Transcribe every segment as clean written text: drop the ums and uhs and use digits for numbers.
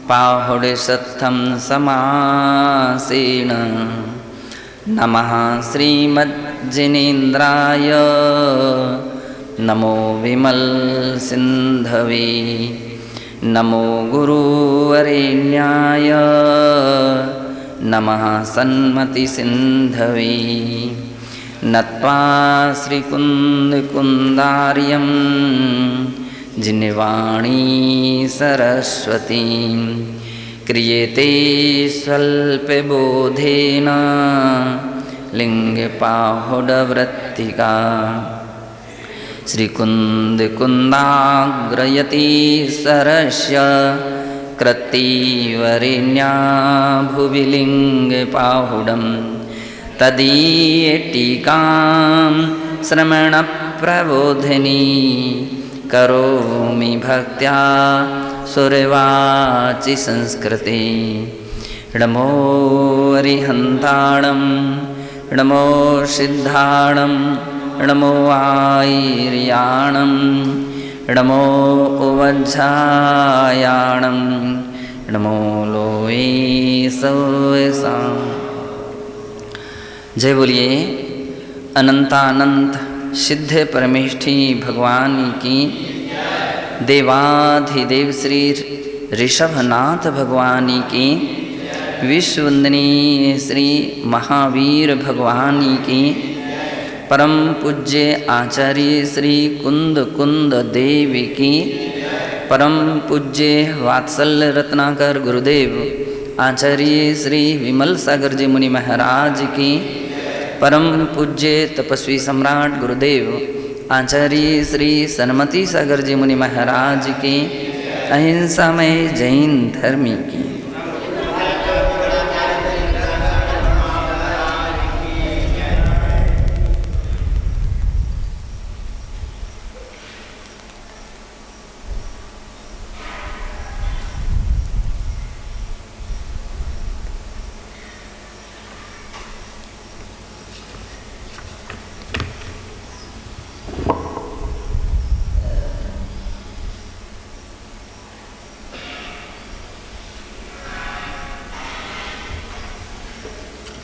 पाहुडसत्थं समासेन। नमः श्रीमज्जिनेन्द्राय नमो विमलसिन्धवे नमो गुरुवरेण्याय नमः सन्मतिसिन्धवे। नत्वा श्रीकुन्दकुन्दार्यं जिनवाणी सरस्वती क्रियते स्वल्पबोधेन लिङ्गपाहुडवृत्तिका। श्रीकुन्दकुन्दाग्रयति सरस्य कृत्तिवरेण्या भुवि लिङ्गपाहुडं तदीयटीकां श्रवणप्रबोधिनी करोमि भक्त्या सुरवाचि संस्कृते। नमो अरिहन्ताणं नमो सिद्धाणं नमो आयर्याणं नमो उवज्झायाणं नमो लोये सौसां। जय बोलिए अनंतानंत सिद्ध परमेष्ठी भगवान की। देवाधिदेव श्री ऋषभनाथ भगवान की। विश्ववंदनीय श्री महावीर भगवान की। परम पूज्य आचार्य श्री कुंद कुंद देव की। परम पूज्य वात्सल्य रत्नाकर गुरुदेव आचार्य श्री विमल सागर जी मुनि महाराज की। परम पूज्य तपस्वी सम्राट गुरुदेव आचार्य श्री सन्मति सागर जी मुनि महाराज की। अहिंसामय जैन धर्म की।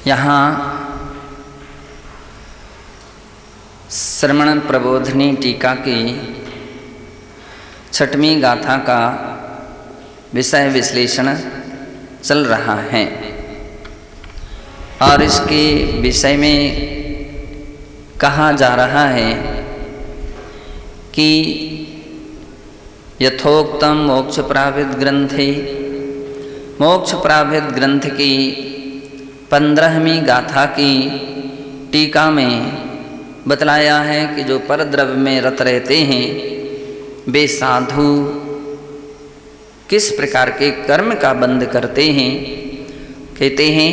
यहाँ श्रवण प्रबोधिनी टीका की छठवीं गाथा का विषय विश्लेषण चल रहा है और इसके विषय में कहा जा रहा है कि यथोक्तम मोक्ष प्रावित ग्रंथे मोक्ष प्रावित ग्रंथ की 15वीं गाथा की टीका में बतलाया है कि जो परद्रव्य में रत रहते हैं वे साधु किस प्रकार के कर्म का बंध करते हैं। कहते हैं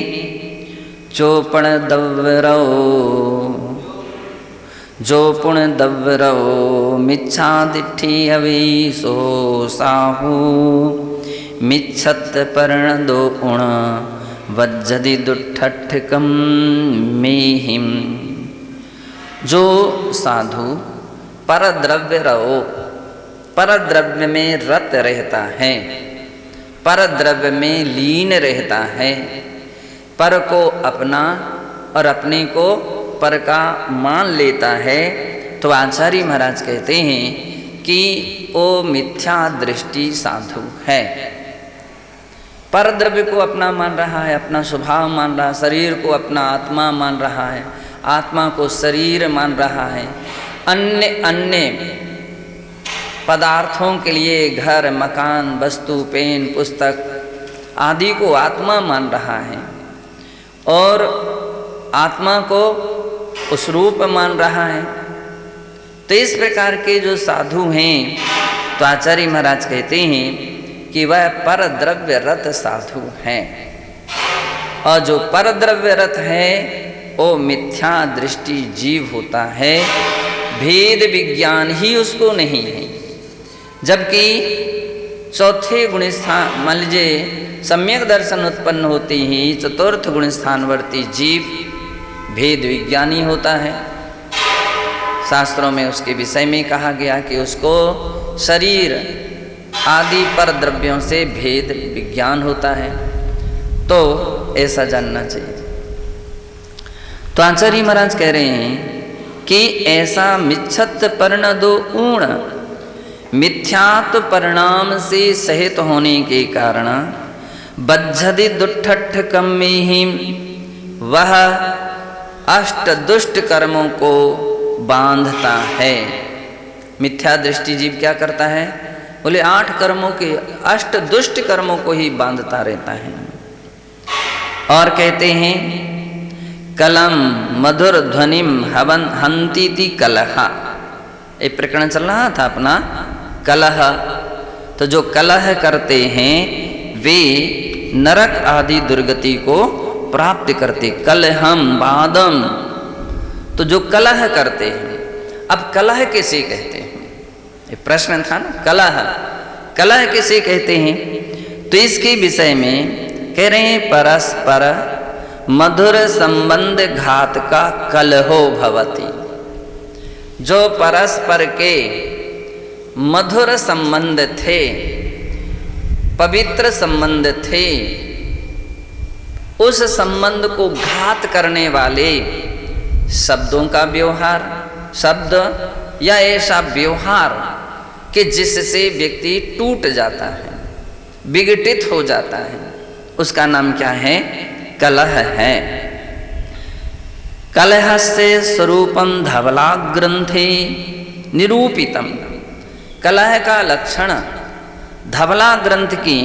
चोपण दव्वरो जो पुण दव्वरो मिच्छा दिट्ठी अवीसो साहू मिच्छत पर्ण दो उण वज्जदि दुट्ठठकम मेहिम। जो साधु परद्रव्य रहो परद्रव्य में रत रहता है परद्रव्य में लीन रहता है पर को अपना और अपने को पर का मान लेता है तो आचार्य महाराज कहते हैं कि वो मिथ्या दृष्टि साधु है। परद्रव्य को अपना मान रहा है अपना स्वभाव मान रहा है शरीर को अपना आत्मा मान रहा है आत्मा को शरीर मान रहा है अन्य अन्य पदार्थों के लिए घर मकान वस्तु पेन पुस्तक आदि को आत्मा मान रहा है और आत्मा को उस रूप मान रहा है। तो इस प्रकार के जो साधु हैं तो आचार्य महाराज कहते हैं कि वह परद्रव्य रत साधु है और जो परद्रव्य रत है वो मिथ्या दृष्टि जीव होता है भेद विज्ञान ही उसको नहीं है। जबकि चौथे गुण स्थान मान लीजिए सम्यक दर्शन उत्पन्न होती ही चतुर्थ गुण स्थानवर्ती जीव भेद विज्ञानी होता है। शास्त्रों में उसके विषय में कहा गया कि उसको शरीर आदि पर द्रव्यों से भेद विज्ञान होता है, तो ऐसा जानना चाहिए। तो आचार्य महाराज कह रहे हैं कि ऐसा मिच्छत परिणदो ऊण मिथ्यात्व परिणाम से सहित होने के कारण बज्झदि दुष्ठ कम्मीहिम, वह अष्ट दुष्ट कर्मों को बांधता है। मिथ्या दृष्टि जीव क्या करता है? बोले 8 कर्मों के, 8 दुष्ट कर्मों को ही बांधता रहता है। और कहते हैं कलम मधुर ध्वनिम हवन हंतीति कलह, एक प्रकरण चल रहा था अपना कलह। तो जो कलह करते हैं वे नरक आदि दुर्गति को प्राप्त करते। कलहम वादम, तो जो कलह करते हैं, अब कलह किसे कहते हैं? ये प्रश्न था ना, कलह किसे कहते हैं? तो इसके विषय में कह रहे हैं परस्पर मधुर संबंध घात का कलहो भवति। जो परस्पर के मधुर संबंध थे, पवित्र संबंध थे, उस संबंध को घात करने वाले शब्दों का व्यवहार, शब्द या ऐसा व्यवहार कि जिससे व्यक्ति टूट जाता है, विघटित हो जाता है, उसका नाम क्या है? कलह है। कलहस्य स्वरूपम धवला ग्रंथे निरूपितम। कलह का लक्षण धवला ग्रंथ की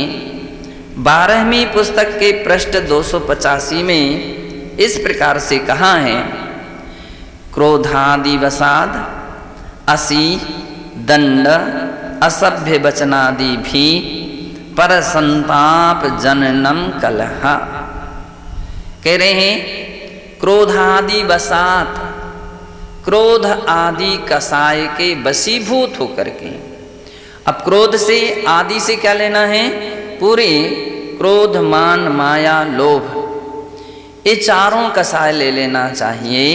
12वीं पुस्तक के पृष्ठ 285 में इस प्रकार से कहा है, क्रोधादिवसाद असी दंड असभ्य वचनादि भी पर संताप जननम कलह। कह रहे हैं क्रोधादि वसात, क्रोध आदि कसाय के वशीभूत होकर के। अब क्रोध से आदि से क्या लेना है? पूरे क्रोध मान माया लोभ, ये चारों कसाय ले लेना चाहिए।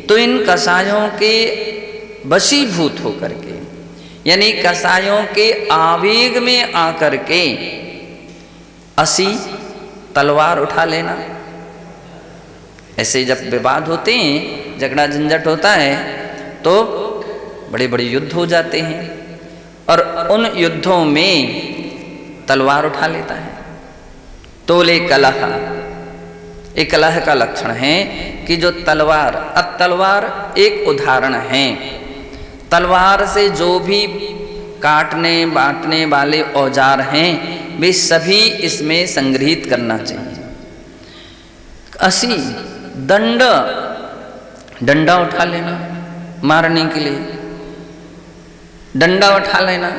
तो इन कसायों के वशीभूत होकर के, यानी कसायों के आवेग में आकर के असी तलवार उठा लेना। ऐसे जब विवाद होते हैं, झगड़ा झंझट होता है, तो बड़े बड़े युद्ध हो जाते हैं और उन युद्धों में तलवार उठा लेता है। तोले कलह, एक कलह का लक्षण है कि जो तलवार, अब तलवार एक उदाहरण है। तलवार से जो भी काटने बांटने वाले औजार हैं वे सभी इसमें संग्रहित करना चाहिए। असी दंड, डंडा उठा लेना मारने के लिए, डंडा उठा लेना,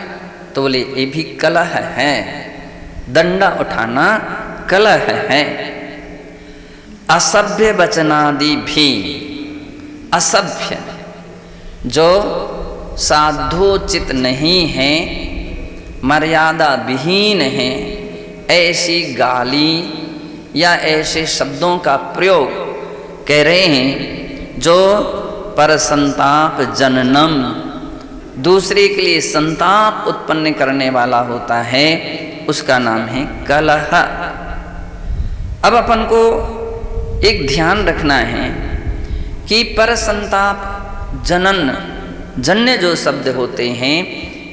तो बोले ये भी कलह है। डंडा उठाना कलह है। असभ्य वचनादि भी, असभ्य जो साधोचित नहीं है, मर्यादा विहीन है, ऐसी गाली या ऐसे शब्दों का प्रयोग कह रहे हैं जो पर संताप जननम, दूसरे के लिए संताप उत्पन्न करने वाला होता है, उसका नाम है कलह। अब अपन को एक ध्यान रखना है कि पर संताप जनन, जन्य जो शब्द होते हैं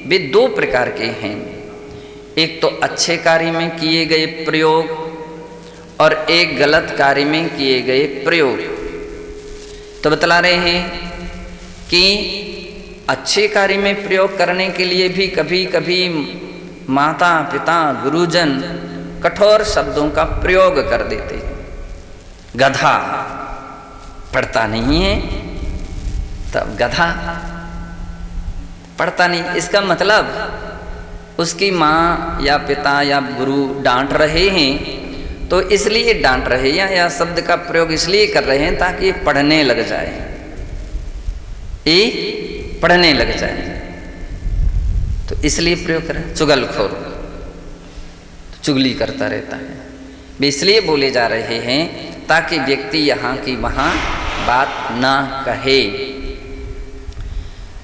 वे 2 प्रकार के हैं। एक तो अच्छे कार्य में किए गए प्रयोग और एक गलत कार्य में किए गए प्रयोग। तो बतला रहे हैं कि अच्छे कार्य में प्रयोग करने के लिए भी कभी कभी माता पिता गुरुजन कठोर शब्दों का प्रयोग कर देते हैं। गधा पढ़ता नहीं है, तब गधा पढ़ता नहीं, इसका मतलब उसकी माँ या पिता या गुरु डांट रहे हैं तो इसलिए डांट रहे हैं, या शब्द का प्रयोग इसलिए कर रहे हैं ताकि ये पढ़ने लग जाए, ये पढ़ने लग जाए, तो इसलिए प्रयोग करें। चुगलखोर, तो चुगली करता रहता है, वे इसलिए बोले जा रहे हैं ताकि व्यक्ति यहाँ की वहाँ बात ना कहे।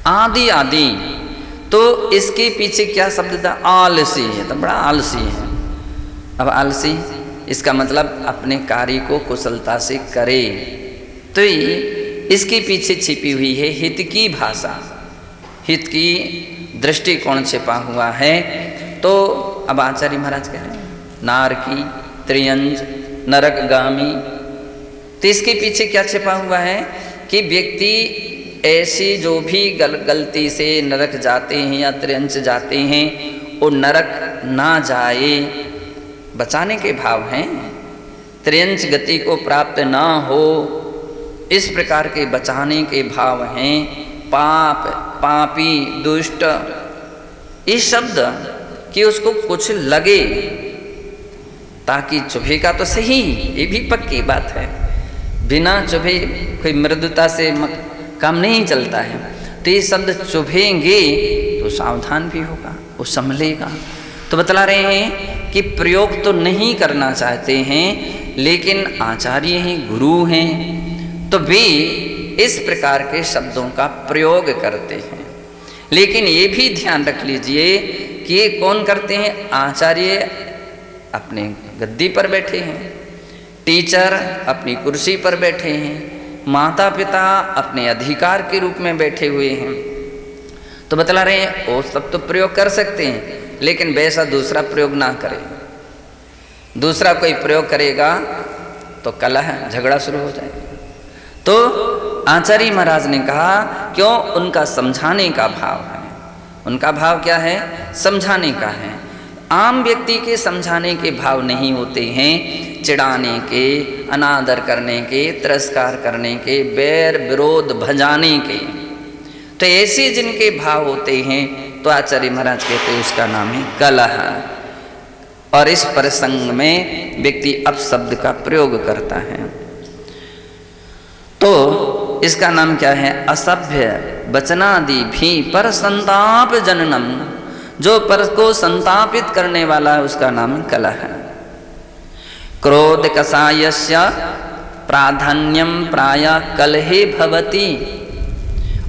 आदि आदि, तो तो इसके पीछे क्या शब्द था? आलसी है, तो बड़ा आलसी है। अब आलसी इसका मतलब अपने कार्य को कुशलता से करे, तो इसके पीछे छिपी हुई है हित की भाषा, हित की दृष्टिकोण छिपा हुआ है। तो अब आचार्य महाराज कह रहे हैं नारकी त्रियंज नरकगामी, तो इसके पीछे क्या छिपा हुआ है कि व्यक्ति ऐसी जो भी गलती से नरक जाते हैं या त्रियंच जाते हैं, वो नरक ना जाए, बचाने के भाव हैं। त्रियंच गति को प्राप्त ना हो, इस प्रकार के बचाने के भाव हैं। पाप, पापी, दुष्ट, इस शब्द कि उसको कुछ लगे, ताकि चुभेगा तो सही, ये भी पक्की बात है। बिना चुभे कोई मृदुता से काम नहीं चलता है। तो ये शब्द चुभेंगे तो सावधान भी होगा, वो संभलेगा। तो बतला रहे हैं कि प्रयोग तो नहीं करना चाहते हैं, लेकिन आचार्य हैं, गुरु हैं, तो वे इस प्रकार के शब्दों का प्रयोग करते हैं। लेकिन ये भी ध्यान रख लीजिए कि ये कौन करते हैं? आचार्य अपने गद्दी पर बैठे हैं, टीचर अपनी कुर्सी पर बैठे हैं, माता पिता अपने अधिकार के रूप में बैठे हुए हैं। तो बतला रहे हैं वो सब तो प्रयोग कर सकते हैं, लेकिन वैसा दूसरा प्रयोग ना करें। दूसरा कोई प्रयोग करेगा तो कलह झगड़ा शुरू हो जाएगा। तो आचार्य महाराज ने कहा क्यों? उनका समझाने का भाव है। उनका भाव क्या है? समझाने का है। आम व्यक्ति के समझाने के भाव नहीं होते हैं, चिढ़ाने के, अनादर करने के, तिरस्कार करने के, बैर विरोध भजाने के। तो ऐसे जिनके भाव होते हैं तो आचार्य महाराज कहते हैं उसका नाम है कलह। और इस प्रसंग में व्यक्ति अपशब्द का प्रयोग करता है, तो इसका नाम क्या है? असभ्य वचनादि भी पर संताप जननम, जो पर को संतापित करने वाला है उसका नाम कलह है। क्रोध कषायस्य प्राधान्यम प्राय कलहे भवति।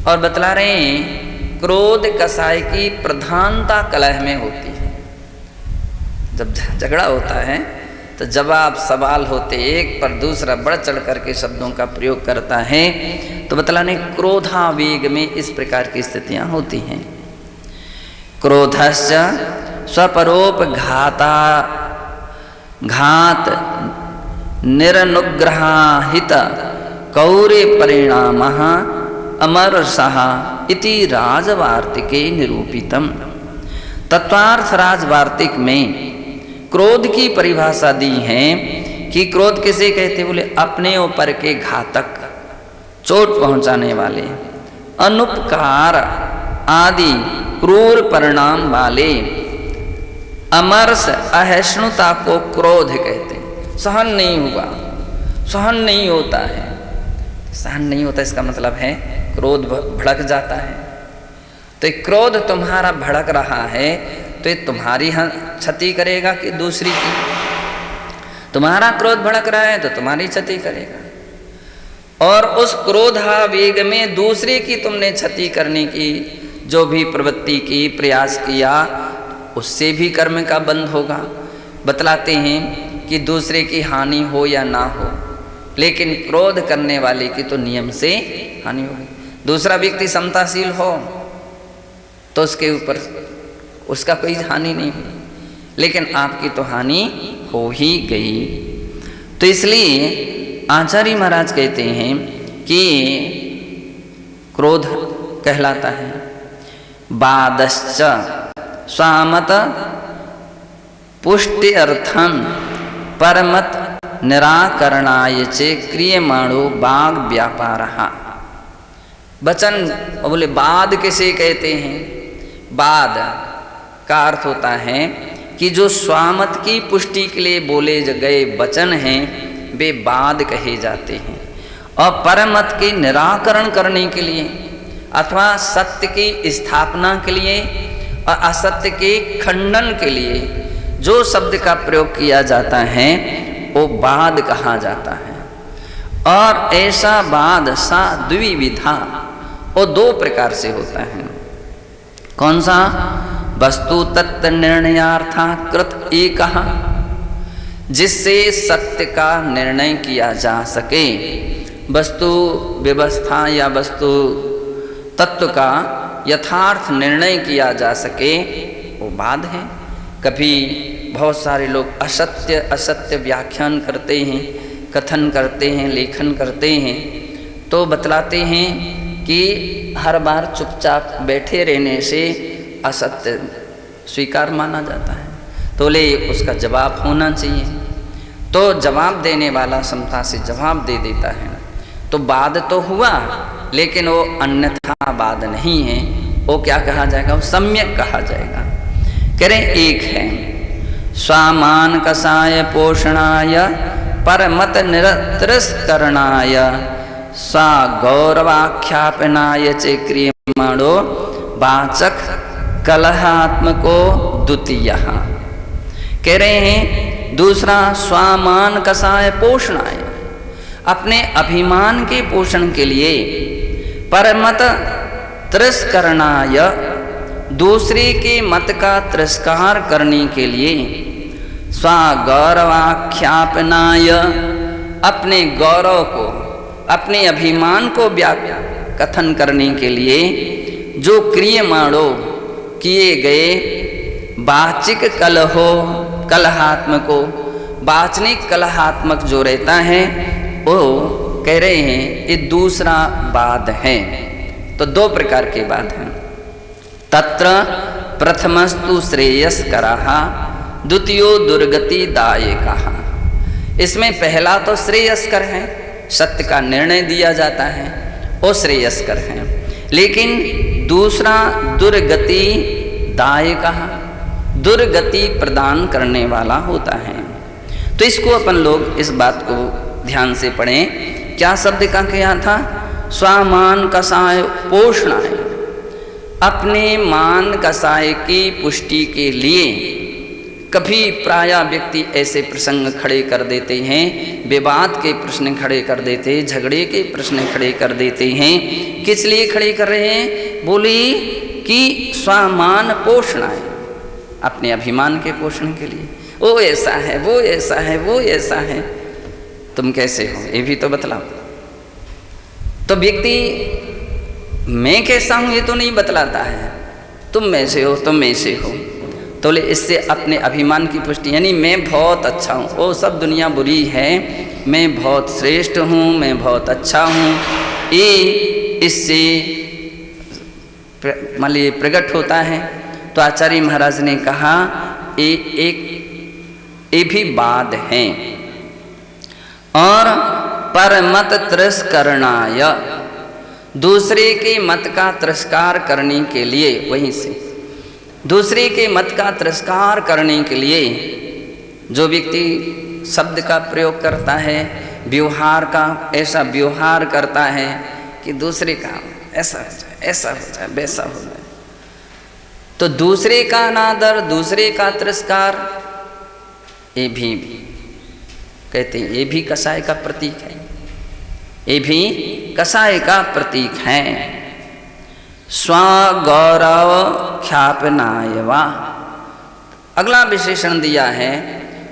और बतला रहे हैं क्रोध कषाय की प्रधानता कलह में होती है। जब झगड़ा होता है तो जवाब सवाल होते, एक पर दूसरा बढ़ चढ़ करके शब्दों का प्रयोग करता है। तो बतलाने क्रोधावेग में इस प्रकार की स्थितियां होती हैं। क्रोधश्च स्वपरोपघाता घात निरनुग्रहित कौरे परिणाम अमरसः इति राजवार्तिके निरूपितम। तत्वार्थ राजवार्तिक में क्रोध की परिभाषा दी है कि क्रोध किसे कहते? बोले अपने ऊपर के घातक, चोट पहुंचाने वाले, अनुपकार आदि क्रूर परिणाम वाले, अमरस अहिष्णुता को क्रोध कहते हैं। सहन नहीं हुआ, सहन नहीं होता है। सहन नहीं होता इसका मतलब है क्रोध भड़क जाता है। तो क्रोध तुम्हारा भड़क रहा है तो ये तुम्हारी क्षति करेगा कि दूसरी की? तुम्हारा क्रोध भड़क रहा है तो तुम्हारी क्षति करेगा। और उस क्रोधावेग में दूसरे की तुमने क्षति करने की जो भी प्रवृत्ति की, प्रयास किया, उससे भी कर्म का बंध होगा। बतलाते हैं कि दूसरे की हानि हो या ना हो, लेकिन क्रोध करने वाले की तो नियम से हानि होगी। दूसरा व्यक्ति समताशील हो तो उसके ऊपर उसका कोई हानि नहीं हुई, लेकिन आपकी तो हानि हो ही गई। तो इसलिए आचार्य महाराज कहते हैं कि क्रोध कहलाता है बादश्च स्वामत पुष्टि अर्थम परमत निराकरणाय चे क्रियमाणो बाग व्यापारः। वचन बोले बाद किसे कहते हैं? बाद का अर्थ होता है कि जो स्वामत की पुष्टि के लिए बोले गए वचन हैं वे बाद कहे जाते हैं। और परमत के निराकरण करने के लिए अथवा सत्य की स्थापना के लिए और असत्य के खंडन के लिए जो शब्द का प्रयोग किया जाता है वो बाद कहा जाता है। और ऐसा बाद सा द्विविधा, वो दो प्रकार से होता है। कौन सा? वस्तु तत्व निर्णयार्था कृत एकः, जिससे सत्य का निर्णय किया जा सके। वस्तु व्यवस्था या वस्तु तत्व का यथार्थ निर्णय किया जा सके, वो बात है। कभी बहुत सारे लोग असत्य असत्य व्याख्यान करते हैं, कथन करते हैं, लेखन करते हैं, तो बतलाते हैं कि हर बार चुपचाप बैठे रहने से असत्य स्वीकार माना जाता है, तो ले उसका जवाब होना चाहिए। तो जवाब देने वाला समता से जवाब दे देता है, तो वाद तो हुआ, लेकिन वो अन्यथा वाद नहीं है। वो क्या कहा जाएगा? वो सम्यक कहा जाएगा। कह रहे एक है स्वामान कसाय पोषणाय परमत निरतिरस्करणाय सा गौरवाख्यापनाय च क्रियमाणो वाचक कलहात्मको द्वितीय। कह रहे हैं दूसरा स्वामान कसाय पोषणाय, अपने अभिमान के पोषण के लिए, परमत तिरस्करणाय, दूसरे के मत का तिरस्कार करने के लिए, स्वगौरवाख्यापनाय, अपने गौरव को, अपने अभिमान को कथन करने के लिए जो क्रियमाणो किए गए वाचिक कलहो कलहात्मको, वाचनिक कलहात्मक जो रहता है, वो कह रहे हैं ये दूसरा वाद है। तो दो प्रकार के वाद हैं। तत्र प्रथमस्तु श्रेयस्करः द्वितीयो दुर्गति दायकः। इसमें पहला तो श्रेयस्कर है, सत्य का निर्णय दिया जाता है, वो श्रेयस्कर है। लेकिन दूसरा दुर्गति दायकः, दुर्गति प्रदान करने वाला होता है। तो इसको अपन लोग इस बात को ध्यान से पढ़ें। क्या शब्द का क्या था? स्वामान कसाय पोषणाय, अपने मान कसाय की पुष्टि के लिए। कभी प्रायः व्यक्ति ऐसे प्रसंग खड़े कर देते हैं, विवाद के प्रश्न खड़े कर देते, झगड़े के प्रश्न खड़े कर देते हैं। किस लिए खड़े कर रहे हैं? बोली कि स्वामान पोषणाय, अपने अभिमान के पोषण के लिए। वो ऐसा है, वो ऐसा है, वो ऐसा है। तुम कैसे हो ये भी तो बतलाओ। तो व्यक्ति मैं कैसा हूं ये तो नहीं बतलाता है, तुम ऐसे हो, तुम ऐसे हो। तो इससे अपने अभिमान की पुष्टि, यानी मैं बहुत अच्छा हूँ, वो सब दुनिया बुरी है, मैं बहुत श्रेष्ठ हूँ, मैं बहुत अच्छा हूँ, ये इससे मान लीजिए प्रकट होता है। तो आचार्य महाराज ने कहा ये भी वाद है। और परमत तिरस्करणाय, दूसरे के मत का तिरस्कार करने के लिए, वहीं से दूसरे के मत का तिरस्कार करने के लिए जो व्यक्ति शब्द का प्रयोग करता है, व्यवहार का ऐसा व्यवहार करता है कि दूसरे का ऐसा हो जाए, ऐसा हो जाए, वैसा हो जाए, तो दूसरे का अनादर, दूसरे का तिरस्कार, ये भी कहते हैं ये भी कसाय का प्रतीक है, ये भी कसाय का प्रतीक है। स्वगौरव ख्यापनाय वा, अगला विशेषण दिया है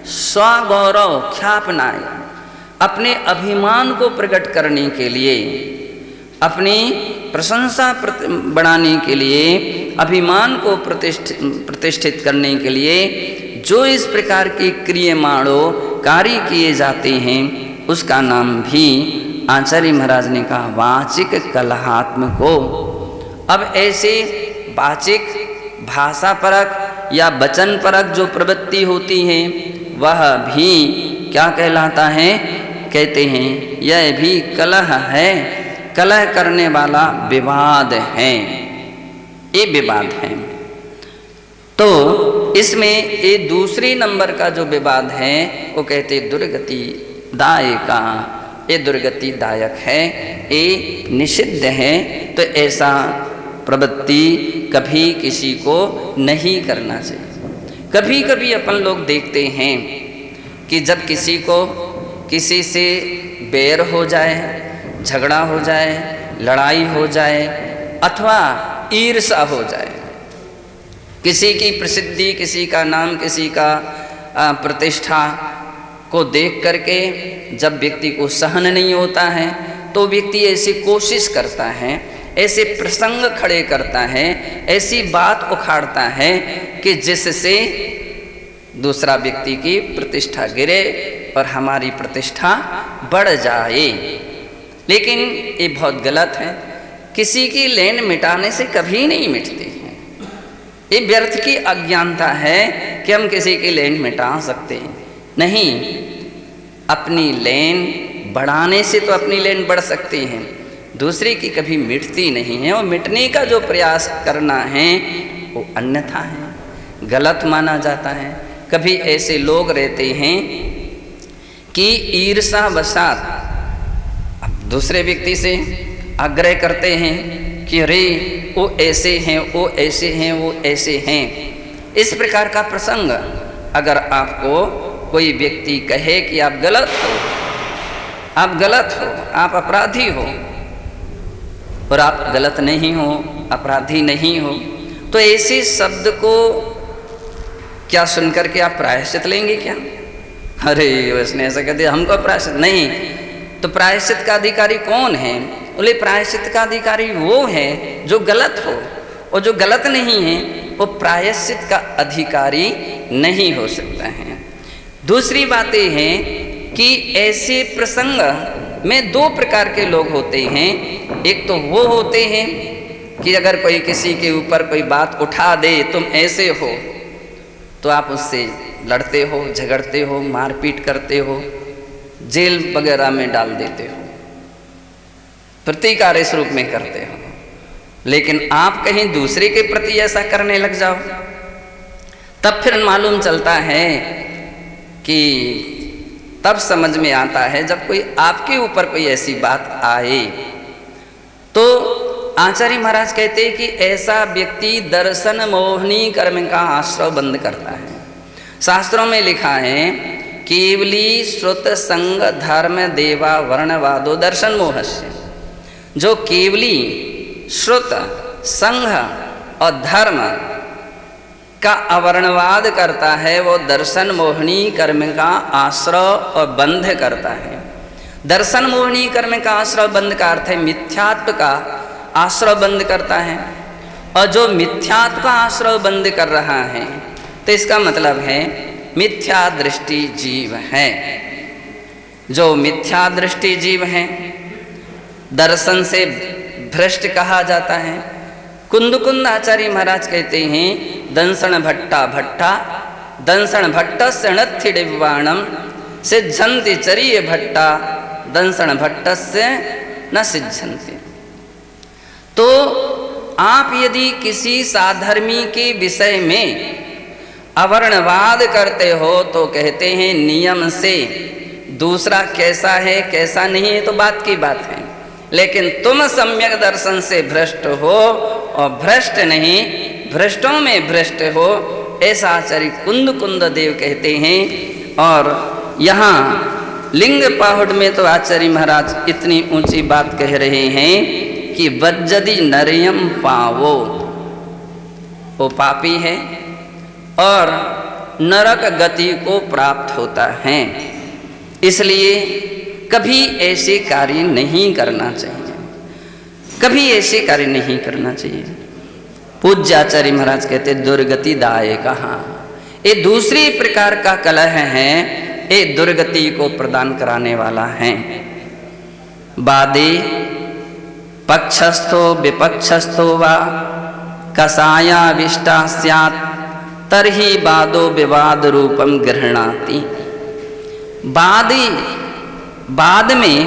स्वगौरव ख्यापनाय, अपने अभिमान को प्रकट करने के लिए, अपनी प्रशंसा बढ़ाने के लिए, अभिमान को प्रतिष्ठित करने के लिए जो इस प्रकार के क्रियमाणों कार्य किए जाते हैं, उसका नाम भी आचार्य महाराज ने कहा वाचिक कलहात्मको। अब ऐसे वाचिक भाषा परक या वचन परक जो प्रवृत्ति होती है, वह भी क्या कहलाता है? कहते हैं यह भी कलह है, कलह करने वाला विवाद है, ये विवाद है। तो इसमें ये दूसरे नंबर का जो विवाद है वो कहते दुर्गति दायका, ये दुर्गति दायक है, ये निषिद्ध है। तो ऐसा प्रवृत्ति कभी किसी को नहीं करना चाहिए। कभी कभी अपन लोग देखते हैं कि जब किसी को किसी से बैर हो जाए, झगड़ा हो जाए, लड़ाई हो जाए, अथवा ईर्ष्या हो जाए, किसी की प्रसिद्धि, किसी का नाम, किसी का प्रतिष्ठा को देख करके जब व्यक्ति को सहन नहीं होता है तो व्यक्ति ऐसी कोशिश करता है, ऐसे प्रसंग खड़े करता है, ऐसी बात उखाड़ता है कि जिससे दूसरा व्यक्ति की प्रतिष्ठा गिरे और हमारी प्रतिष्ठा बढ़ जाए। लेकिन ये बहुत गलत है। किसी की लेन मिटाने से कभी नहीं मिटती है। ये व्यर्थ की अज्ञानता है कि हम किसी की लेन मिटा सकते हैं। नहीं, अपनी लेन बढ़ाने से तो अपनी लेन बढ़ सकती है, दूसरे की कभी मिटती नहीं है। और मिटने का जो प्रयास करना है वो अन्यथा है, गलत माना जाता है। कभी ऐसे लोग रहते हैं कि ईर्ष्यावशात दूसरे व्यक्ति से आग्रह करते हैं कि अरे वो ऐसे हैं, वो ऐसे हैं, वो ऐसे हैं। इस प्रकार का प्रसंग अगर आपको कोई व्यक्ति कहे कि आप गलत हो, आप गलत हो, आप अपराधी हो, और आप गलत नहीं हो, अपराधी नहीं हो, तो ऐसे शब्द को क्या सुनकर के आप प्रायश्चित लेंगे क्या? अरे उसने ऐसा कह दिया, हमको प्रायश्चित नहीं। तो प्रायश्चित का अधिकारी कौन है? बोले प्रायश्चित का अधिकारी वो है जो गलत हो, और जो गलत नहीं है वो प्रायश्चित का अधिकारी नहीं हो सकता है। दूसरी बात यह है कि ऐसे प्रसंग में दो प्रकार के लोग होते हैं। एक तो वो होते हैं कि अगर कोई किसी के ऊपर कोई बात उठा दे, तुम ऐसे हो, तो आप उससे लड़ते हो, झगड़ते हो, मारपीट करते हो, जेल वगैरह में डाल देते हो, प्रतिकार इस रूप में करते हो। लेकिन आप कहीं दूसरे के प्रति ऐसा करने लग जाओ, तब फिर मालूम चलता है कि तब समझ में आता है जब कोई आपके ऊपर कोई ऐसी बात आए। तो आचार्य महाराज कहते हैं कि ऐसा व्यक्ति दर्शन मोहनी कर्म का आश्रय बंद करता है। शास्त्रों में लिखा है केवली श्रुत संग धर्म देवा वर्णवादो दर्शन मोहस्य। जो केवली श्रुत संघ और धर्म का अवर्णवाद करता है वो दर्शन मोहनी कर्म का आश्रय और बंध करता है। दर्शन मोहनी कर्म का आश्रय बंद का अर्थ है मिथ्यात्व का आश्रय बंद करता है। और जो मिथ्यात्व का आश्रय बंद कर रहा है तो इसका मतलब है मिथ्या दृष्टि जीव है। जो मिथ्या दृष्टि जीव है दर्शन से भ्रष्ट कहा जाता है। कुंद आचार्य महाराज कहते हैं दंसन भट्टा भट्टा दंसन भट्ट से नथिडिवाणम सिद्धंति चरिय भट्टा दंसन भट्ट से न सिद्धंति। तो आप यदि किसी साधर्मी के विषय में अवर्णवाद करते हो तो कहते हैं नियम से दूसरा कैसा है कैसा नहीं है तो बात की बात है, लेकिन तुम सम्यक दर्शन से भ्रष्ट हो और भ्रष्ट नहीं भ्रष्टों में भ्रष्ट हो, ऐसा आचार्य कुंद देव कहते हैं। और यहाँ लिंग पाहुड़ में तो आचार्य महाराज इतनी ऊंची बात कह रहे हैं कि वज्जदि नरियम पावो, वो पापी है और नरक गति को प्राप्त होता है। इसलिए कभी ऐसे कार्य नहीं करना चाहिए, कभी ऐसे कार्य नहीं करना चाहिए। पूज्य आचार्य महाराज कहते दुर्गति दाय कहा, ये दूसरी प्रकार का कलह है, ये दुर्गति को प्रदान कराने वाला है। वादे पक्षस्थो विपक्षस्थो वा कसायाविष्टा स्यात् तरहि वादो विवाद रूपम गृह्णाति। बाद में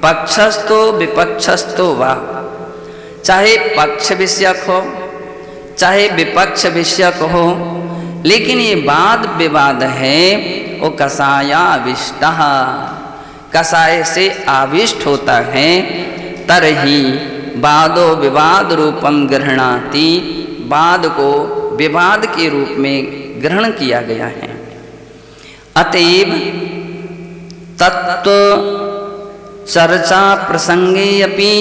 पक्षस्थो विपक्षस्थो वा, चाहे पक्ष विषयक हो चाहे विपक्ष विषयक हो, लेकिन ये वाद विवाद है वो कसायाविष्टा, कसाय से आविष्ट होता है। तरहि वादो विवाद रूपम गृह्णाति, वाद को विवाद के रूप में ग्रहण किया गया है। अतएव तत्व चर्चा प्रसंगे अपि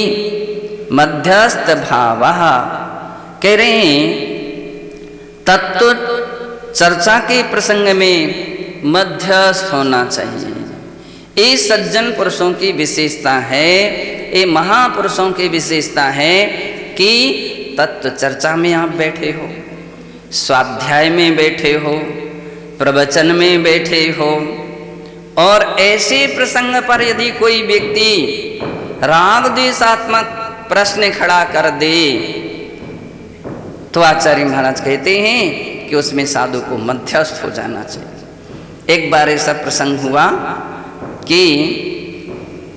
मध्यस्थ भावः, कह रहे हैं तत्व चर्चा के प्रसंग में मध्यस्थ होना चाहिए। ये सज्जन पुरुषों की विशेषता है, ये महापुरुषों की विशेषता है कि तत्व चर्चा में आप बैठे हो, स्वाध्याय में बैठे हो, प्रवचन में बैठे हो, और ऐसे प्रसंग पर यदि कोई व्यक्ति राग द्वेषात्मक प्रश्न खड़ा कर दे तो आचार्य महाराज कहते हैं कि उसमें साधु को मध्यस्थ हो जाना चाहिए। एक बार ऐसा प्रसंग हुआ कि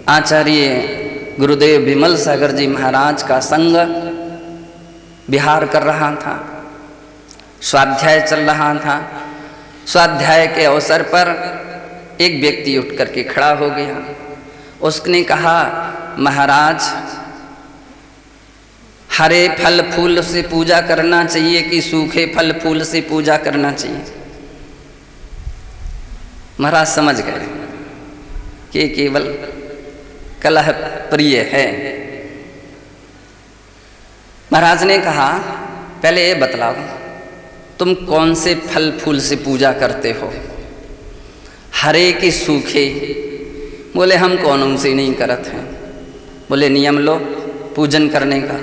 आचार्य गुरुदेव विमल सागर जी महाराज का संग विहार कर रहा था, स्वाध्याय चल रहा था। स्वाध्याय के अवसर पर एक व्यक्ति उठ करके खड़ा हो गया। उसने कहा, महाराज हरे फल फूल से पूजा करना चाहिए कि सूखे फल फूल से पूजा करना चाहिए? महाराज समझ गए कि केवल कलह प्रिय है। महाराज ने कहा, पहले ये बतलाओ तुम कौन से फल फूल से पूजा करते हो, हरे कि सूखे? बोले हम कौन से नहीं करते हैं। बोले नियम लो पूजन करने का।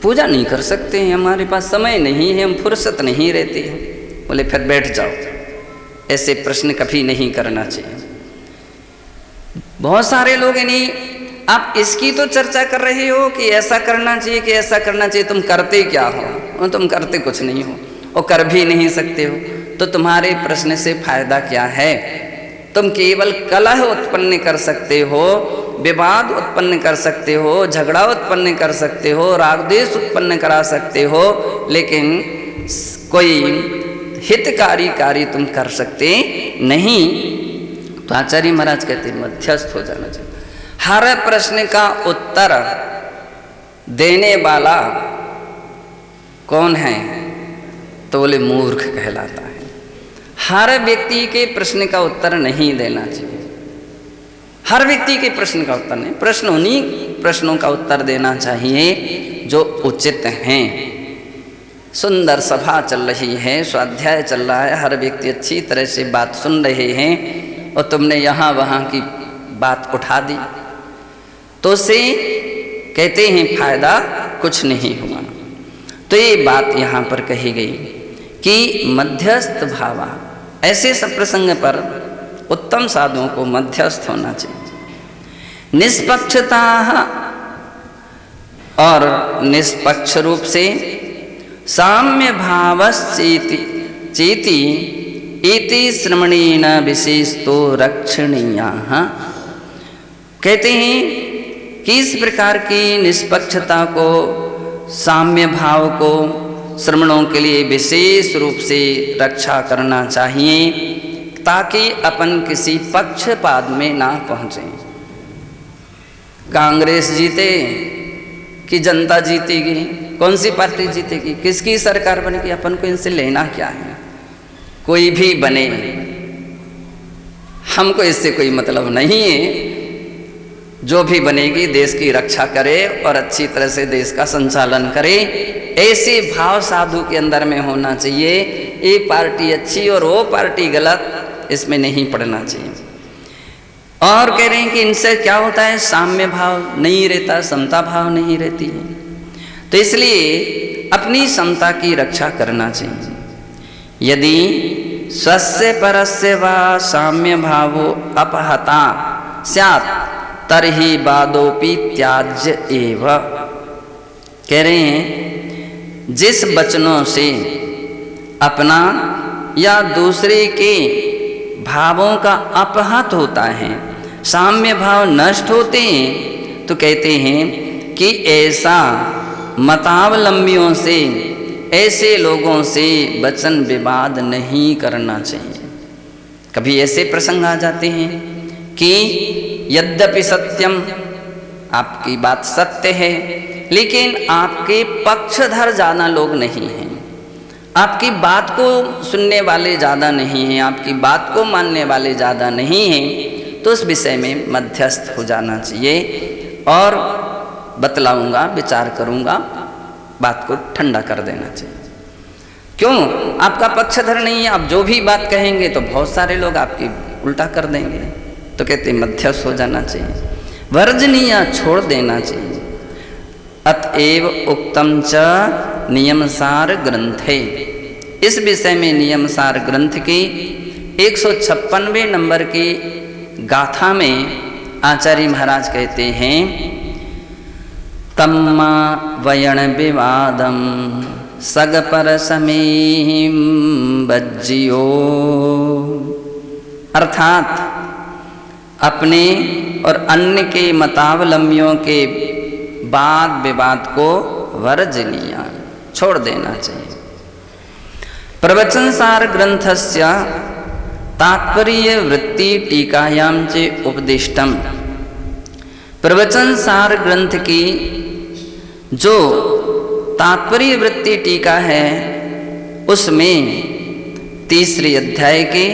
पूजा नहीं कर सकते हैं, हमारे पास समय नहीं है, हम फुर्सत नहीं रहती है। बोले फिर बैठ जाओ, ऐसे प्रश्न कभी नहीं करना चाहिए। बहुत सारे लोग नहीं, आप इसकी तो चर्चा कर रहे हो कि ऐसा करना चाहिए कि ऐसा करना चाहिए, तुम करते क्या हो? और तुम करते कुछ नहीं हो और कर भी नहीं सकते हो, तो तुम्हारे प्रश्न से फायदा क्या है? तुम केवल कलह उत्पन्न कर सकते हो, विवाद उत्पन्न कर सकते हो, झगड़ा उत्पन्न कर सकते हो, राग द्वेष उत्पन्न करा सकते हो, लेकिन कोई हितकारी कार्य तुम कर सकते नहीं। तो आचार्य महाराज कहते मध्यस्थ हो जाना चाहिए। हर प्रश्न का उत्तर देने वाला कौन है? तो बोले मूर्ख कहलाता है। हर व्यक्ति के प्रश्न का उत्तर नहीं देना चाहिए। हर व्यक्ति के प्रश्न का उत्तर नहीं, प्रश्न उन्हीं प्रश्नों का उत्तर देना चाहिए जो उचित हैं। सुंदर सभा चल रही है, स्वाध्याय चल रहा है, हर व्यक्ति अच्छी तरह से बात सुन रहे हैं और तुमने यहाँ वहाँ की बात उठा दी तो से कहते हैं फायदा कुछ नहीं हुआ। तो ये बात यहाँ पर कही गई कि मध्यस्थ भावा, ऐसे सब प्रसंग पर उत्तम साधुओं को मध्यस्थ होना चाहिए। निष्पक्षता और निष्पक्ष रूप से साम्य भावश्चेति चेति इति श्रमणेन विशेषतो रक्षणीया। कहते हैं कि इस प्रकार की निष्पक्षता को, साम्य भाव को श्रमणों के लिए विशेष रूप से रक्षा करना चाहिए ताकि अपन किसी पक्षपात में ना पहुंचे। कांग्रेस जीते कि जनता जीतेगी, कौन सी पार्टी जीतेगी, किसकी सरकार बनेगी, अपन को इनसे लेना क्या है? कोई भी बने, हमको इससे कोई मतलब नहीं है। जो भी बनेगी देश की रक्षा करे और अच्छी तरह से देश का संचालन करे, ऐसे भाव साधु के अंदर में होना चाहिए। ये पार्टी अच्छी और वो पार्टी गलत, इसमें नहीं पड़ना चाहिए। और कह रहे हैं कि इनसे क्या होता है, साम्य भाव नहीं रहता, समता भाव नहीं रहती है। तो इसलिए अपनी समता की रक्षा करना चाहिए। यदि स्वस्य परस्य वा साम्य भावो अपहता स्यात् तरहि वादोपि त्याज्य एव। कह रहे हैं जिस वचनों से अपना या दूसरे के भावों का अपहत होता है, साम्य भाव नष्ट होते हैं, तो कहते हैं कि ऐसा मतावलंबियों से, ऐसे लोगों से वचन विवाद नहीं करना चाहिए। कभी ऐसे प्रसंग आ जाते हैं कि यद्यपि सत्यम, आपकी बात सत्य है, लेकिन आपके पक्षधर ज़्यादा लोग नहीं हैं, आपकी बात को सुनने वाले ज़्यादा नहीं हैं, आपकी बात को मानने वाले ज़्यादा नहीं हैं, तो उस विषय में मध्यस्थ हो जाना चाहिए और बतलाऊंगा, विचार करूंगा, बात को ठंडा कर देना चाहिए। क्यों? आपका पक्षधर नहीं है, आप जो भी बात कहेंगे तो बहुत सारे लोग आपकी उल्टा कर देंगे। तो कहते मध्यस्थ हो जाना चाहिए, वर्जनीय छोड़ देना चाहिए। अतएव उक्तम च नियमसार ग्रंथे, इस विषय में नियमसार ग्रंथ की 156वें नंबर की गाथा में आचार्य महाराज कहते हैं, तम्मा वयण विवादम सगपर समीम बज्जियो, अर्थात अपने और अन्य के मतावलंबियों के वाद विवाद को वर्जनीय छोड़ देना चाहिए। प्रवचनसार ग्रंथस्य तात्पर्य वृत्ति टीकायां च उपदिष्टम, प्रवचनसार ग्रंथ की जो तात्पर्य वृत्ति टीका है उसमें तीसरे अध्याय के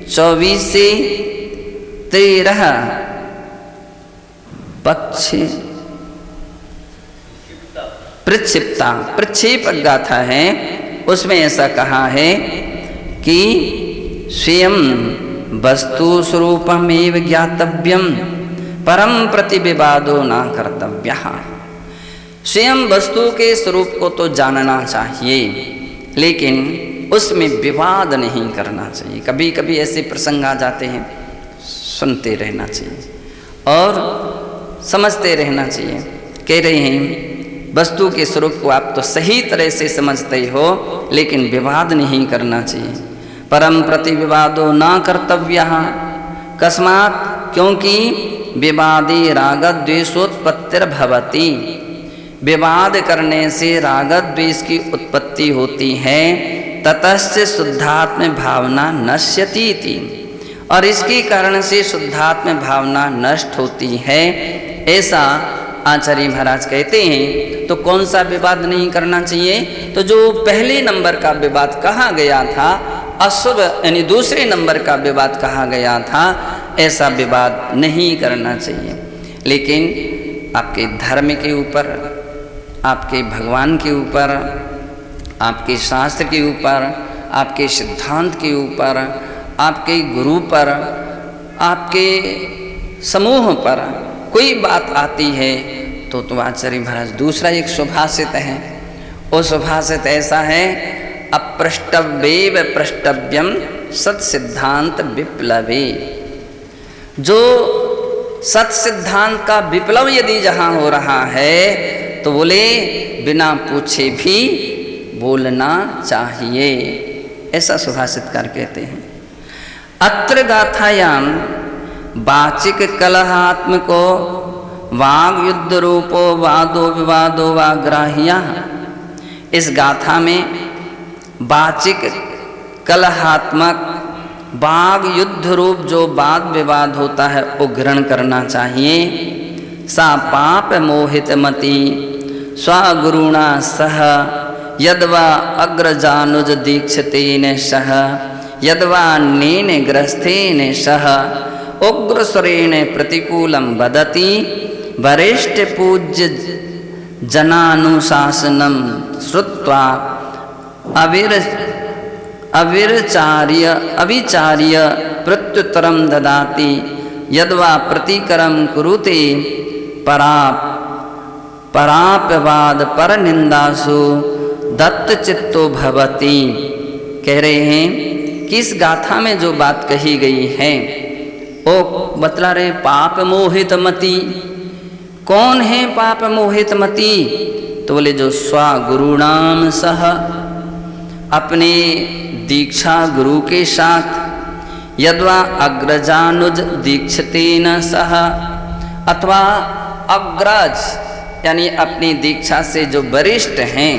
24 से 13 पक्ष प्रक्षेप गाथा है, उसमें ऐसा कहा है कि स्वयं वस्तु स्वरूपमेव ज्ञातव्यम परम प्रतिविवादो न कर्तव्यः, स्वयं वस्तु के स्वरूप को तो जानना चाहिए लेकिन उसमें विवाद नहीं करना चाहिए। कभी कभी ऐसे प्रसंग आ जाते हैं, सुनते रहना चाहिए और समझते रहना चाहिए। कह रहे हैं वस्तु के स्वरूप को आप तो सही तरह से समझते हो लेकिन विवाद नहीं करना चाहिए। परम प्रतिविवादो न कर्तव्यः, कस्मात्, क्योंकि विवादे रागद्वेषोत्पत्तिर्भवति, विवाद करने से राग द्वेष की उत्पत्ति होती है। ततश्च शुद्धात्म भावना नश्यति इति, और इसके कारण से शुद्धात्म भावना नष्ट होती है, ऐसा आचार्य महाराज कहते हैं। तो कौन सा विवाद नहीं करना चाहिए? तो जो पहले नंबर का विवाद कहा गया था, अशुभ यानी दूसरे नंबर का विवाद कहा गया था, ऐसा विवाद नहीं करना चाहिए। लेकिन आपके धर्म के ऊपर, आपके भगवान के ऊपर, आपके शास्त्र के ऊपर, आपके सिद्धांत के ऊपर, आपके गुरु पर, आपके समूह पर कोई बात आती है तो आचार्य महाराज दूसरा एक सुभाषित है, वो सुभाषित ऐसा है, अप्रष्टव्येव प्रष्टव्यम सत सिद्धांत विप्लवे, जो सत सिद्धांत का विप्लव यदि जहाँ हो रहा है तो बोले बिना पूछे भी बोलना चाहिए, ऐसा सुभाषितकार कहते हैं। अत्र गाथायाम वाचिक कलहात्मको वाग युद्ध रूपो वादो विवादो वाग्राह्या, इस गाथा में वाचिक कलहात्मक वाग युद्ध रूप जो वाद विवाद होता है वो ग्रहण करना चाहिए। सा पाप मोहित मति स्वगुरुणा सह यद्वा अग्रजानुज दीक्षतेन सह यद्वा नेन ग्रस्थेन सह उग्रस्वरेण प्रतिकूलं वदति वरिष्ठ पूज्य जनानुशासनं श्रुत्वा अविचार्य प्रत्युत्तरं ददाति यद्वा प्रतिकरं कुरुते परापवाद पर निंदासु दत्त चित्तो भवति। कह रहे हैं कि इस गाथा में जो बात कही गई है वो बतला रहे पाप मोहित मति। कौन है पाप मोहित मति? तो बोले जो स्वगुरुणाम सह, अपने दीक्षा गुरु के साथ, यद्वा अग्रजानुज दीक्षतेन सह, अथवा अग्रज यानी अपनी दीक्षा से जो वरिष्ठ हैं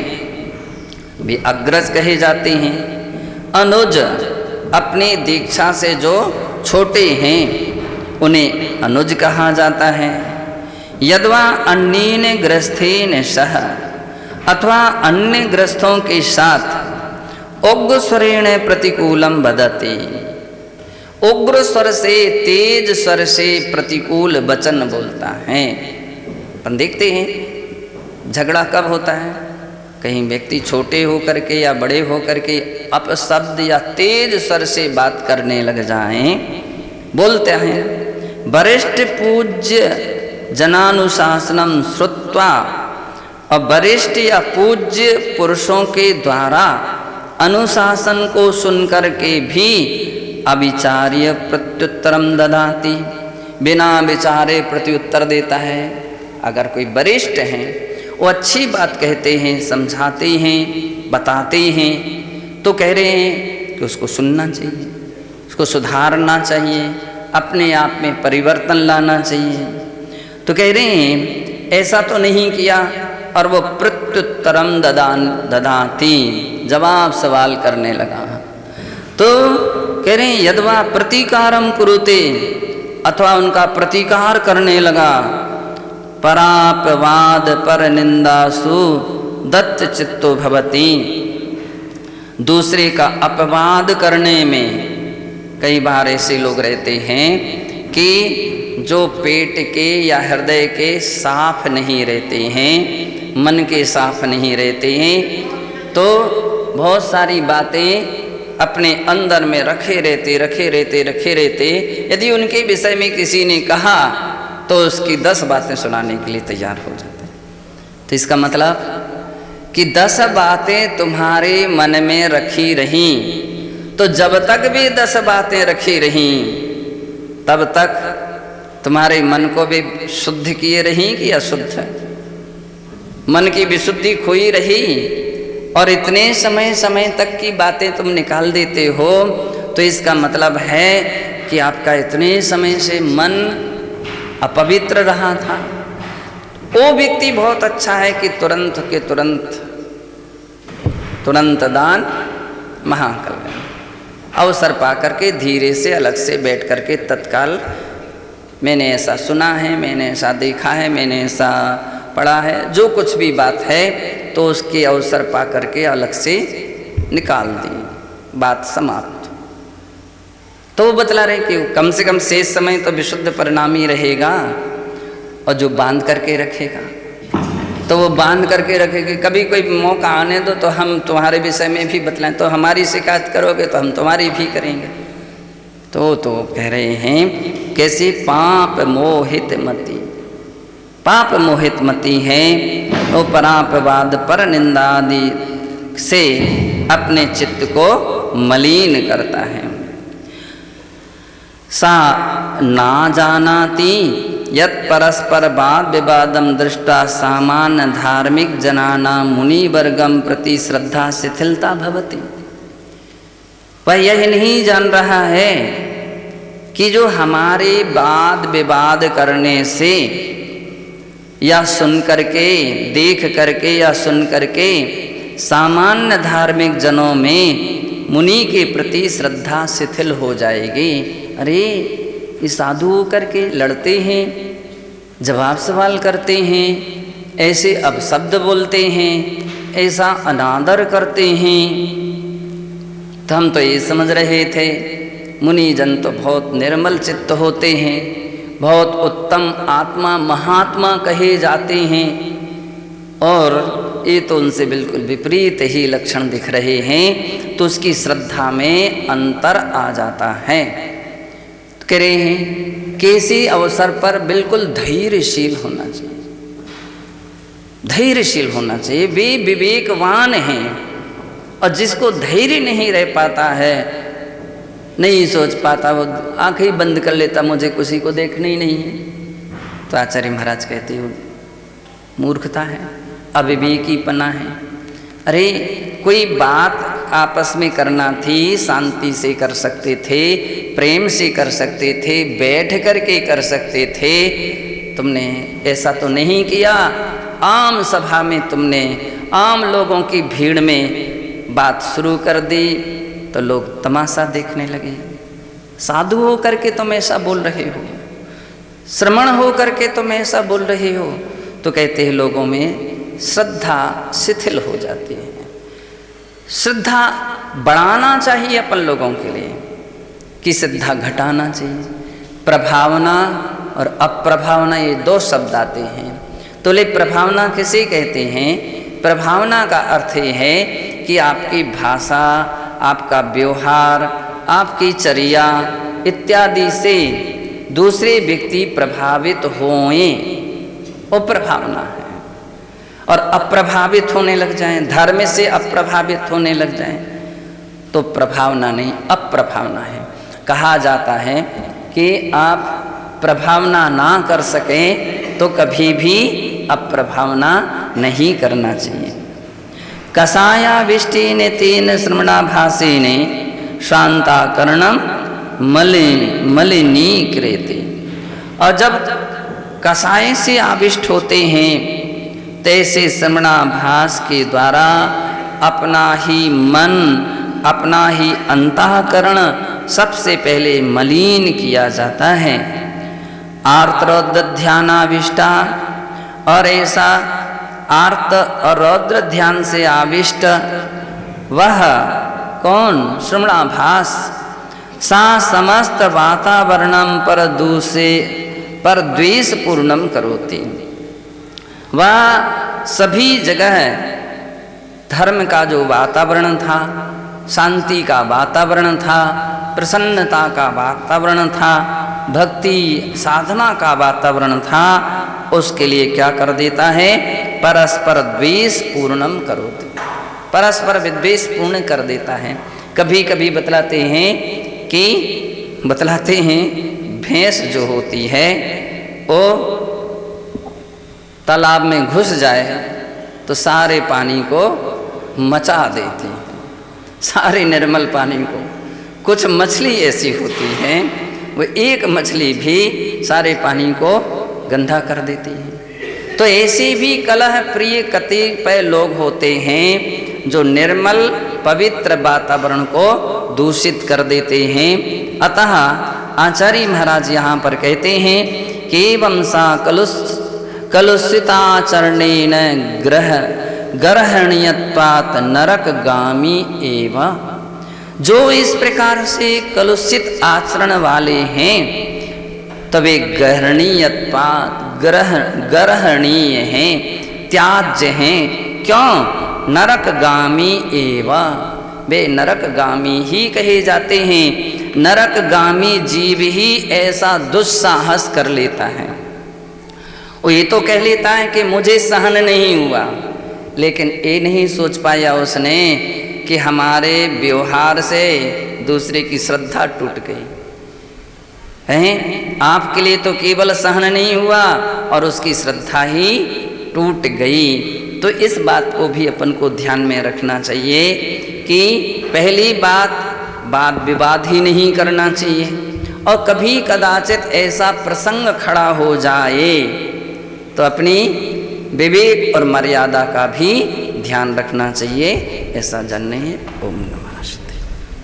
भी अग्रज कहे जाते हैं, अनुज अपनी दीक्षा से जो छोटे हैं उन्हें अनुज कहा जाता है। यद्वा अन्येन ग्रस्थेन सह, अथवा अन्य ग्रस्थों के साथ उग्र स्वरेण प्रतिकूलम वदति, उग्र स्वर से, तेज स्वर से प्रतिकूल वचन बोलता है। अपन देखते हैं झगड़ा कब होता है, कहीं व्यक्ति छोटे होकर के या बड़े होकर के अपशब्द या तेज स्वर से बात करने लग जाएं, बोलते हैं वरिष्ठ पूज्य जनानुशासनम श्रुत्वा, और वरिष्ठ या पूज्य पुरुषों के द्वारा अनुशासन को सुनकर के भी अविचार्य प्रत्युत्तरम ददाति, बिना विचारे प्रत्युत्तर देता है। अगर कोई वरिष्ठ हैं वो अच्छी बात कहते हैं, समझाते हैं, बताते हैं, तो कह रहे हैं कि उसको सुनना चाहिए, उसको सुधारना चाहिए, अपने आप में परिवर्तन लाना चाहिए। तो कह रहे हैं ऐसा तो नहीं किया, और वो प्रत्युत्तरम ददाति, जवाब सवाल करने लगा। तो कह रहे हैं यद्वा प्रतिकारम कुरुते, अथवा उनका प्रतिकार करने लगा। परापवाद पर निंदासु दत्त चित्तो भवति, दूसरे का अपवाद करने में कई बार ऐसे लोग रहते हैं कि जो पेट के या हृदय के साफ नहीं रहते हैं, मन के साफ नहीं रहते हैं, तो बहुत सारी बातें अपने अंदर में रखे रहते। यदि उनके विषय में किसी ने कहा तो उसकी 10 बातें सुनाने के लिए तैयार हो जाते। तो इसका मतलब कि 10 बातें तुम्हारे मन में रखी रहीं, तो जब तक भी 10 बातें रखी रहीं तब तक तुम्हारे मन को भी शुद्ध किए रहीं कि अशुद्ध? मन की विशुद्धि खोई रही, और इतने समय तक की बातें तुम निकाल देते हो, तो इसका मतलब है कि आपका इतने समय से मन अपवित्र रहा था। वो व्यक्ति बहुत अच्छा है कि तुरंत के तुरंत दान महाकल्याण, अवसर पा करके धीरे से अलग से बैठ करके तत्काल मैंने ऐसा सुना है, मैंने ऐसा देखा है, मैंने ऐसा पढ़ा है, जो कुछ भी बात है तो उसके अवसर पा करके अलग से निकाल दी, बात समाप्त। तो वो बतला रहे कि कम से कम शेष समय तो विशुद्ध परिणामी रहेगा, और जो बांध करके रखेगा तो वो बांध करके रखेगी। कभी कोई मौका आने दो तो हम तुम्हारे विषय में भी बतलाएं, तो हमारी शिकायत करोगे तो हम तुम्हारी भी करेंगे। तो कह रहे हैं कैसे पाप मोहित मति, पाप मोहित मति है वो परापवाद पर निंदादि से अपने चित्त को मलिन करता है। सा ना जानाति यत् परस्पर वाद विवादम दृष्टा सामान्य धार्मिक जनाना मुनि वर्गम प्रति श्रद्धा शिथिलता भवति। वह यह नहीं जान रहा है कि जो हमारे वाद विवाद करने से या सुन करके, देख करके या सुन करके सामान्य धार्मिक जनों में मुनि के प्रति श्रद्धा शिथिल हो जाएगी। अरे ये साधु होकर के लड़ते हैं, जवाब सवाल करते हैं, ऐसे अपशब्द बोलते हैं, ऐसा अनादर करते हैं, तो हम तो ये समझ रहे थे मुनि जन तो बहुत निर्मल चित्त होते हैं, बहुत उत्तम आत्मा महात्मा कहे जाते हैं, और ये तो उनसे बिल्कुल विपरीत ही लक्षण दिख रहे हैं। तो उसकी श्रद्धा में अंतर आ जाता है। तो कह रहे हैं किसी अवसर पर बिल्कुल धैर्यशील होना चाहिए, धैर्यशील होना चाहिए। वे विवेकवान हैं, और जिसको धैर्य नहीं रह पाता है, नहीं सोच पाता, वो आंखें बंद कर लेता, मुझे किसी को देखना ही नहीं है, तो आचार्य महाराज कहते हो मूर्खता है, अविवेकीपना है। अरे कोई बात आपस में करना थी, शांति से कर सकते थे, प्रेम से कर सकते थे, बैठ करके कर सकते थे, तुमने ऐसा तो नहीं किया। आम सभा में तुमने आम लोगों की भीड़ में बात शुरू कर दी, तो लोग तमाशा देखने लगे। साधु हो करके तुम ऐसा बोल रहे हो, श्रमण हो करके तुम ऐसा बोल रहे हो, तो कहते हैं लोगों में श्रद्धा शिथिल हो जाती है। श्रद्धा बढ़ाना चाहिए अपन लोगों के लिए, कि श्रद्धा घटाना चाहिए। प्रभावना और अप्रभावना ये 2 शब्द आते हैं। तो ले प्रभावना किसे कहते हैं? प्रभावना का अर्थ ये है कि आपकी भाषा, आपका व्यवहार, आपकी चर्या इत्यादि से दूसरे व्यक्ति प्रभावित होएं, वो प्रभावना है। और अप्रभावित होने लग जाएं, धर्म से अप्रभावित होने लग जाएं, तो प्रभावना नहीं, अप्रभावना है। कहा जाता है कि आप प्रभावना ना कर सकें तो कभी भी अप्रभावना नहीं करना चाहिए। कसाया विष्टि ने तीन श्रमणा भाषी ने शांताकरणम मलिनी कृति। और जब कसाय से आविष्ट होते हैं तैसे श्रमणाभास के द्वारा अपना ही मन, अपना ही अंतःकरण सबसे पहले मलिन किया जाता है। आर्तरौद्र ध्यानाविष्टा, और ऐसा आर्त और रौद्र ध्यान से आविष्ट वह कौन? श्रमणाभास। सा समस्त वातावरणम पर द्वेष पूर्णम करोति। वह सभी जगह धर्म का जो वातावरण था, शांति का वातावरण था, प्रसन्नता का वातावरण था, भक्ति साधना का वातावरण था, उसके लिए क्या कर देता है? परस्पर द्वेष पूर्णम करोति, परस्पर विद्वेष पूर्ण कर देता है। कभी कभी बतलाते हैं भैंस जो होती है वो तालाब में घुस जाए तो सारे पानी को मचा देती है, सारे निर्मल पानी को। कुछ मछली ऐसी होती हैं, वो एक मछली भी सारे पानी को गंदा कर देती है। तो ऐसे भी कलह प्रिय कतिपय लोग होते हैं जो निर्मल पवित्र वातावरण को दूषित कर देते हैं। अतः आचार्य महाराज यहाँ पर कहते हैं कि एवं सा कलुषिताचरणेन ग्रहणीयत्वात् नरकगामी एवं। जो इस प्रकार से कलुषित आचरण वाले हैं तो वे ग्रहणीयत्वात् ग्रहणीय हैं, त्याज्य हैं। क्यों? नरकगामी एवं, वे नरकगामी ही कहे जाते हैं। नरकगामी जीव ही ऐसा दुस्साहस कर लेता है। वो ये तो कह लेता है कि मुझे सहन नहीं हुआ, लेकिन ये नहीं सोच पाया उसने कि हमारे व्यवहार से दूसरे की श्रद्धा टूट गई है। आपके लिए तो केवल सहन नहीं हुआ और उसकी श्रद्धा ही टूट गई। तो इस बात को भी अपन को ध्यान में रखना चाहिए कि पहली बात वाद विवाद ही नहीं करना चाहिए। और कभी कदाचित ऐसा प्रसंग खड़ा हो जाए तो अपनी विवेक और मर्यादा का भी ध्यान रखना चाहिए। ऐसा जानने है। ओम नमः शिवाय।